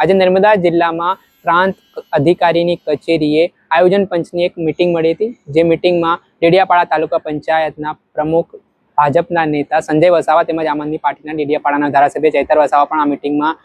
આજે નર્મદા જિલ્લામાં પ્રાંત અધિકારીની કચેરીએ આયોજન પંચની એક મીટિંગ મળી હતી, જે મીટિંગમાં ડેડિયાપાડા તાલુકા પંચાયતના પ્રમુખ ભાજપના નેતા સંજય વસાવા તેમજ આમ આદમી પાર્ટીના ડેડિયાપાડાના ધારાસભ્ય ચૈતર વસાવા પણ આ મીટિંગમાં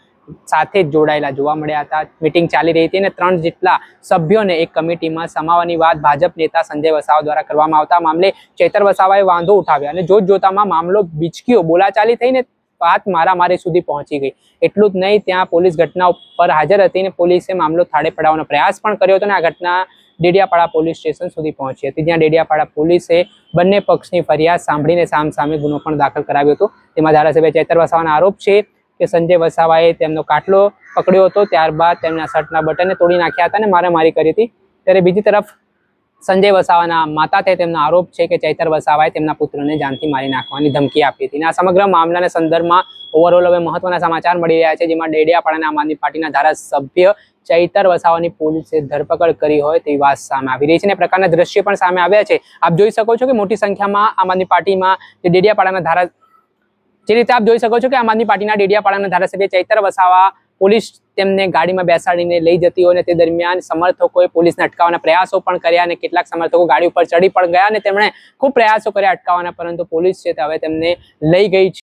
સાથે જોડાયેલા જોવા મળ્યા હતા। મીટિંગ ચાલી રહી હતી અને 3 જેટલા સભ્યોને એક કમિટીમાં સમાવવાની વાત ભાજપ નેતા સંજય વસાવા દ્વારા કરવામાં આવતા મામલે ચૈતર વસાવાએ વાંધો ઉઠાવ્યા અને જોતજોતામાં મામલો બીચક્યો, બોલાચાલી થઈને વાત મારામારી સુધી પહોંચી ગઈ। એટલું જ નહીં, ત્યાં પોલીસ ઘટના ઉપર હાજર હતી અને પોલીસે મામલો થાળે પડાવવાનો પ્રયાસ પણ કર્યો હતો અને આ ઘટના ડેડિયાપાડા પોલીસ સ્ટેશન સુધી પહોંચી હતી, જ્યાં ડેડિયાપાડા પોલીસે બંને પક્ષની ફરિયાદ સાંભળીને સામસામે ગુનો પણ દાખલ કરાવ્યો હતો। તેમાં ધારાસભ્ય ચૈતર વસાવાનો આરોપ છે કે સંજય વસાવાએ તેમનો કાટલો પકડ્યો હતો, ત્યારબાદ તેમના શર્ટના બટનને તોડી નાખ્યા હતા અને મારામારી કરી હતી। ત્યારે બીજી તરફ સંજય વસાવાના માતા છે, તેમનો આરોપ છે કે ચૈતર વસાવાએ તેમના પુત્રને જાનથી મારી નાખવાની ધમકી આપી હતી। આ સમગ્ર મામલાના સંદર્ભમાં ઓવરઓલ હવે મહત્વના સમાચાર મળી રહ્યા છે, જેમાં ડેડિયાપાડાના આમ આદમી પાર્ટીના ધારાસભ્ય ચૈતર વસાવાની પોલીસે ધરપકડ કરી હોય તેવી વાત સામે આવી રહી છે અને પ્રકારના દ્રશ્ય પણ સામે આવ્યા છે। આપ જોઈ શકો છો કે મોટી સંખ્યામાં આમ આદમી પાર્ટીમાં જે ડેડિયાપાડાના જે રીતે આપ જોઈ શકો છો કે આમ આદમી પાર્ટીના ડેડિયાપાડાના ધારાસભ્ય ચૈતર વસાવા પોલીસ તેમને ગાડીમાં બેસાડીને લઈ જતી હોય અને તે દરમિયાન સમર્થકોએ પોલીસને અટકાવવાના પ્રયાસો પણ કર્યા અને કેટલાક સમર્થકો ગાડી ઉપર ચડી પણ ગયા અને તેમણે ખૂબ પ્રયાસો કર્યા અટકાવવાના, પરંતુ પોલીસ છે તે હવે તેમને લઈ ગઈ છે।